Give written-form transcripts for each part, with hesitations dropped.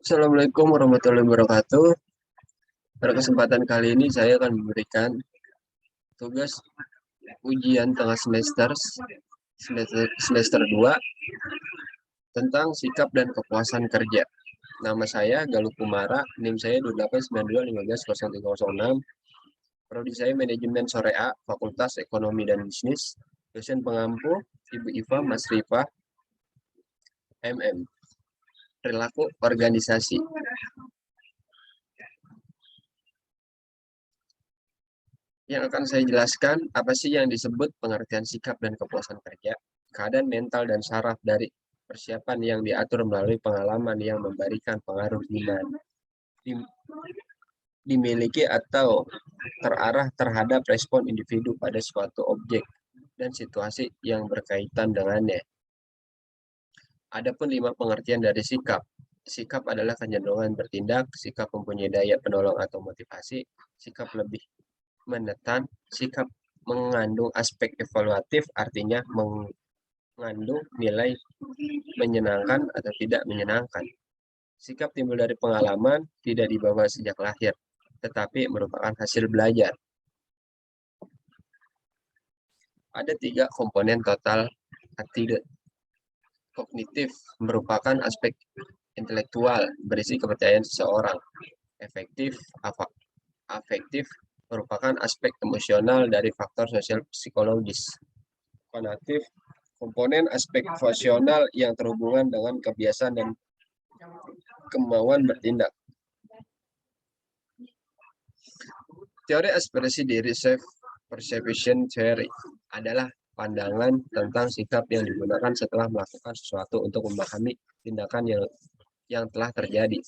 Assalamualaikum warahmatullahi wabarakatuh. Pada kesempatan kali ini saya akan memberikan tugas ujian tengah semester 2 tentang sikap dan kepuasan kerja. Nama saya Galuh Kumara, NIM saya 2892150306. Prodi saya Manajemen Sorea, Fakultas Ekonomi dan Bisnis. Dosen pengampu Ibu Iva Mas Rifa, MM. Perilaku organisasi. Yang akan saya jelaskan, apa sih yang disebut pengertian sikap dan kepuasan kerja, keadaan mental dan saraf dari persiapan yang diatur melalui pengalaman yang memberikan pengaruh dimiliki atau terarah terhadap respon individu pada suatu objek dan situasi yang berkaitan dengannya. Adapun 5 pengertian dari sikap. Sikap adalah kecenderungan bertindak, sikap mempunyai daya penolong atau motivasi, sikap lebih menekan, sikap mengandung aspek evaluatif, artinya mengandung nilai menyenangkan atau tidak menyenangkan. Sikap timbul dari pengalaman, tidak dibawa sejak lahir, tetapi merupakan hasil belajar. Ada 3 komponen total attitude. Kognitif merupakan aspek intelektual, berisi kepercayaan seseorang. Afektif merupakan aspek emosional dari faktor sosial psikologis. Konatif, komponen aspek rasional yang terhubungan dengan kebiasaan dan kemauan bertindak. Teori ekspresi diri self-perception theory adalah pandangan tentang sikap yang digunakan setelah melakukan sesuatu untuk memahami tindakan yang telah terjadi.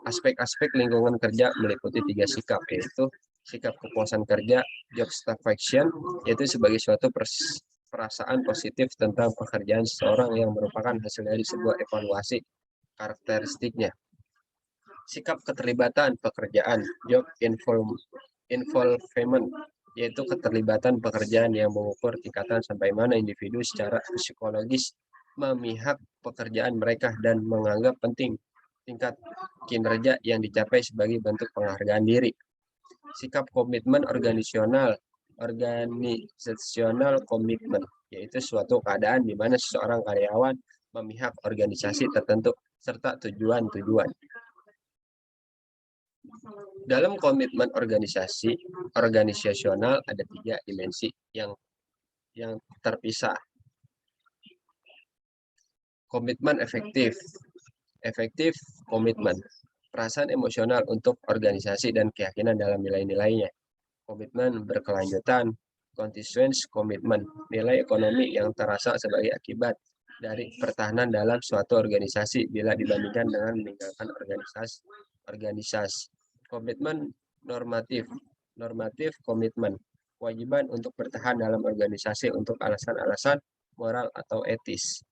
Aspek-aspek lingkungan kerja meliputi 3 sikap, yaitu sikap kepuasan kerja, job satisfaction, yaitu sebagai suatu perasaan positif tentang pekerjaan seseorang yang merupakan hasil dari sebuah evaluasi karakteristiknya. Sikap keterlibatan pekerjaan, job involvement, yaitu keterlibatan pekerjaan yang mengukur tingkatan sampai mana individu secara psikologis memihak pekerjaan mereka dan menganggap penting tingkat kinerja yang dicapai sebagai bentuk penghargaan diri. Sikap komitmen organisasional komitmen, yaitu suatu keadaan di mana seseorang karyawan memihak organisasi tertentu serta tujuan-tujuan. Dalam komitmen organisasional ada 3 dimensi yang terpisah. Komitmen efektif komitmen, perasaan emosional untuk organisasi dan keyakinan dalam nilai-nilainya. Komitmen berkelanjutan, continuous komitmen, nilai ekonomi yang terasa sebagai akibat dari pertahanan dalam suatu organisasi bila dibandingkan dengan meninggalkan organisasi. Komitmen normatif komitmen, kewajiban untuk bertahan dalam organisasi untuk alasan-alasan moral atau etis.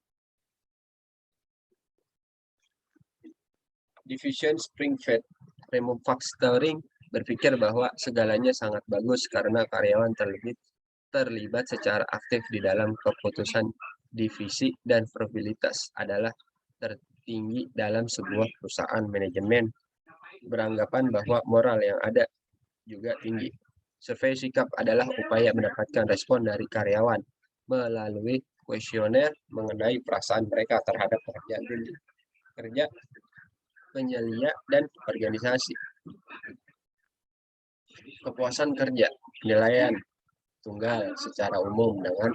Division Springfield Manufacturing berpikir bahwa segalanya sangat bagus karena karyawan terlibat secara aktif di dalam keputusan divisi dan probabilitas adalah tertinggi dalam sebuah perusahaan. Manajemen beranggapan bahwa moral yang ada juga tinggi. Survei sikap adalah upaya mendapatkan respon dari karyawan melalui kuesioner mengenai perasaan mereka terhadap pekerjaan kerja, penyelia, dan organisasi. Kepuasan kerja, penilaian tunggal secara umum dengan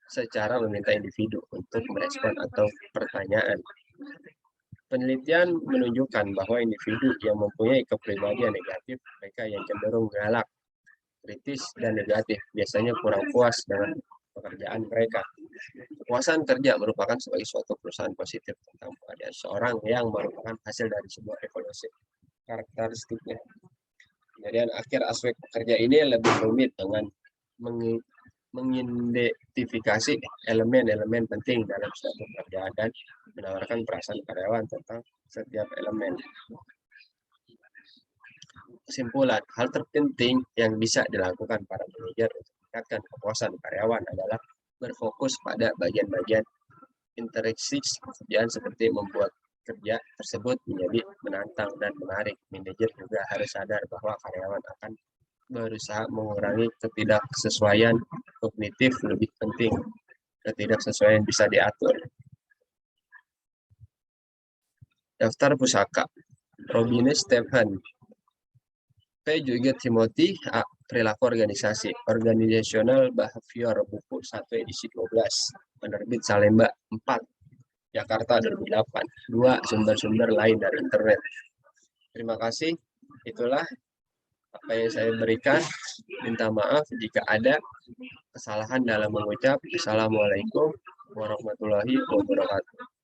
secara meminta individu untuk merespon atau pertanyaan. Penelitian menunjukkan bahwa individu yang mempunyai kepribadian negatif, mereka yang cenderung galak, kritis, dan negatif, biasanya kurang puas dengan pekerjaan mereka. Kepuasan kerja merupakan sebagai suatu perusahaan positif tentang pekerjaan seorang yang merupakan hasil dari sebuah evaluasi karakteristiknya. Kemudian akhir aspek pekerja ini lebih rumit dengan mengidentifikasi elemen-elemen penting dalam suatu pekerjaan dan menawarkan perasaan karyawan tentang setiap elemen. Kesimpulan, hal terpenting yang bisa dilakukan para manajer untuk meningkatkan kepuasan karyawan adalah berfokus pada bagian-bagian intrinsik pekerjaan seperti membuat kerja tersebut menjadi menantang dan menarik. Manajer juga harus sadar bahwa karyawan akan berusaha mengurangi ketidaksesuaian kognitif lebih penting. Ketidaksesuaian bisa diatur. Daftar pusaka. Robin Stephen. P. juga Timothy A. Perilaku organisasi. Organizational Behavior, buku 1 edisi 12. Penerbit Salemba 4. Jakarta 2008. 2. Sumber-sumber lain dari internet. Terima kasih. Itulah apa yang saya berikan. Minta maaf jika ada kesalahan dalam mengucap. Assalamualaikum warahmatullahi wabarakatuh.